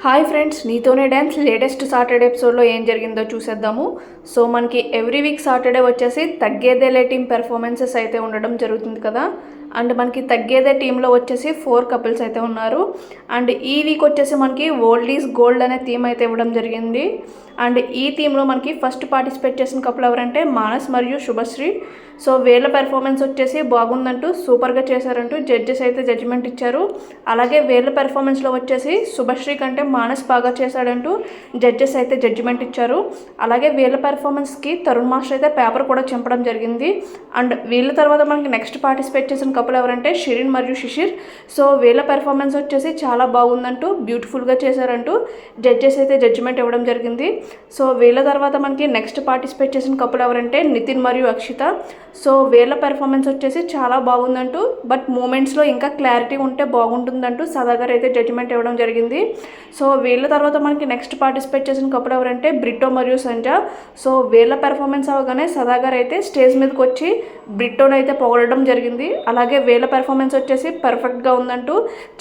Hi friends, నీతోనే dance latest Saturday ఎపిసోడ్లో ఏం జరిగిందో చూసేద్దాము. సో మనకి ఎవ్రీ వీక్ సాటర్డే వచ్చేసి తగ్గేదేలే టీం పెర్ఫార్మెన్సెస్ అయితే ఉండడం జరుగుతుంది కదా. అండ్ మనకి తగ్గేదే టీంలో వచ్చేసి 4 కపుల్స్ అయితే ఉన్నారు. అండ్ ఈ వీక్ వచ్చేసి మనకి ఓల్డ్ ఈజ్ గోల్డ్ అనే థీమ్ అయితే ఇవ్వడం జరిగింది. అండ్ ఈ థీమ్లో మనకి ఫస్ట్ పార్టిసిపేట్ చేసిన కపుల్ ఎవరంటే మానస్ మరియు శుభశ్రీ. సో వీళ్ళ పెర్ఫార్మెన్స్ వచ్చేసి బాగుందంటూ సూపర్గా చేశారంటూ జడ్జెస్ అయితే జడ్జిమెంట్ ఇచ్చారు. అలాగే వీళ్ళ పెర్ఫార్మెన్స్లో వచ్చేసి శుభశ్రీ కంటే మానస్ బాగా చేశాడంటూ జడ్జెస్ అయితే జడ్జిమెంట్ ఇచ్చారు. అలాగే వీళ్ళ పెర్ఫార్మెన్స్కి తరుణ్ మాస్టర్ అయితే పేపర్ కూడా చింపడం జరిగింది. అండ్ వీళ్ళ తర్వాత మనకి నెక్స్ట్ పార్టిసిపేట్ చేసిన కపుల్ ఎవరంటే షిరిన్ మరియు శిశిర్. సో వీళ్ళ పెర్ఫార్మెన్స్ వచ్చేసి చాలా బాగుందంటూ బ్యూటిఫుల్గా చేశారంటూ జడ్జెస్ అయితే జడ్జిమెంట్ ఇవ్వడం జరిగింది. సో వీళ్ళ తర్వాత మనకి నెక్స్ట్ పార్టిసిపేట్ చేసిన కపుల్ ఎవరంటే నితిన్ మరియు అక్షిత. సో వీళ్ళ పెర్ఫార్మెన్స్ వచ్చేసి చాలా బాగుందంటూ బట్ మూమెంట్స్లో ఇంకా క్లారిటీ ఉంటే బాగుంటుందంటూ సదా గారు అయితే జడ్జిమెంట్ ఇవ్వడం జరిగింది. సో వీళ్ళ తర్వాత మనకి నెక్స్ట్ పార్టిసిపేట్ చేసిన కపుల్ ఎవరంటే బ్రిట్టో మరియు సంజా. సో వీళ్ళ పెర్ఫార్మెన్స్ అవగానే సదా గారు అయితే స్టేజ్ మీదకి వచ్చి బ్రిట్టోని అయితే పొగడడం జరిగింది. అలాగే వీళ్ళ పెర్ఫార్మెన్స్ వచ్చేసి పర్ఫెక్ట్గా ఉందంటూ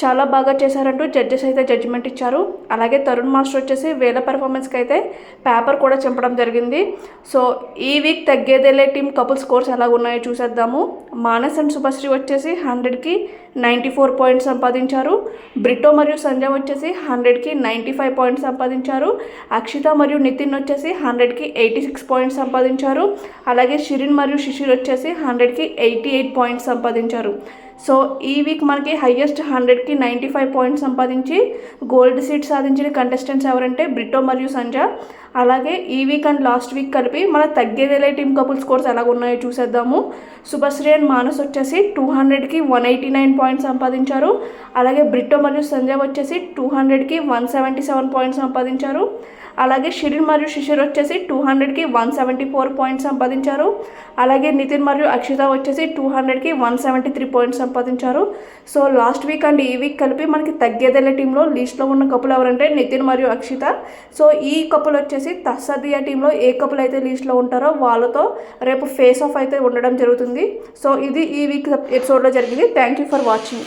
చాలా బాగా చేశారంటూ జడ్జెస్ అయితే జడ్జిమెంట్ ఇచ్చారు. అలాగే తరుణ్ మాస్టర్ వచ్చేసి వీళ్ళ పెర్ఫార్మెన్స్కి అయితే పేపర్ కూడా చింపడం జరిగింది. సో ఈ వీక్ తగ్గేదేలే టీం కపుల్ స్కోర్స్ ఎలా ఉన్నాయో చూసేద్దాము. మానస్ అండ్ శుభశ్రీ వచ్చేసి 100కి 94 పాయింట్స్ సంపాదించారు. బ్రిట్టో మరియు సంజయ్ వచ్చేసి 100కి 95 పాయింట్స్ సంపాదించారు. అక్షిత మరియు నితిన్ వచ్చేసి 100కి 86 పాయింట్స్ సంపాదించారు. అలాగే షిరిన్ మరియు శిశిర్ వచ్చేసి 100కి 88 పాయింట్స్ సంపాదించారు. సో ఈ వీక్ మనకి హైయెస్ట్ 100కి 95 పాయింట్స్ సంపాదించి గోల్డ్ సీట్ సాధించిన కంటెస్టెంట్స్ ఎవరంటే బ్రిట్టో మరియు సంజయ్. అలాగే ఈ వీక్ అండ్ లాస్ట్ వీక్ కలిపి మన తగ్గేదేలే టీమ్ కపుల్ స్కోర్స్ ఎలా ఉన్నాయో చూసేద్దాము. శుభశ్రీ అండ్ మానస్ వచ్చేసి 200కి 189 పాయింట్స్ సంపాదించారు. అలాగే బ్రిట్టో మరియు సంజయ్ వచ్చేసి 200కి 177 పాయింట్స్ సంపాదించారు. అలాగే షిరిన్ మరియు శిశిర్ వచ్చేసి 200కి 174 పాయింట్స్ సంపాదించారు. అలాగే నితిన్ మరియు అక్షిత వచ్చేసి 200కి 173 పాయింట్స్ సంపాదించారు. సో లాస్ట్ వీక్ అండ్ ఈ వీక్ కలిపి మనకి తగ్గేదేలే టీంలో లీస్ట్లో ఉన్న కపుల్ ఎవరంటే నితిన్ మరియు అక్షిత. సో ఈ కపుల్ వచ్చేసి తస్సదియా టీంలో ఏ కపుల్ అయితే లీస్ట్లో ఉంటారో వాళ్ళతో రేపు ఫేస్ ఆఫ్ అయితే ఉండడం జరుగుతుంది. సో ఇది ఈ వీక్ ఎపిసోడ్లో జరిగింది. Thank you for watching.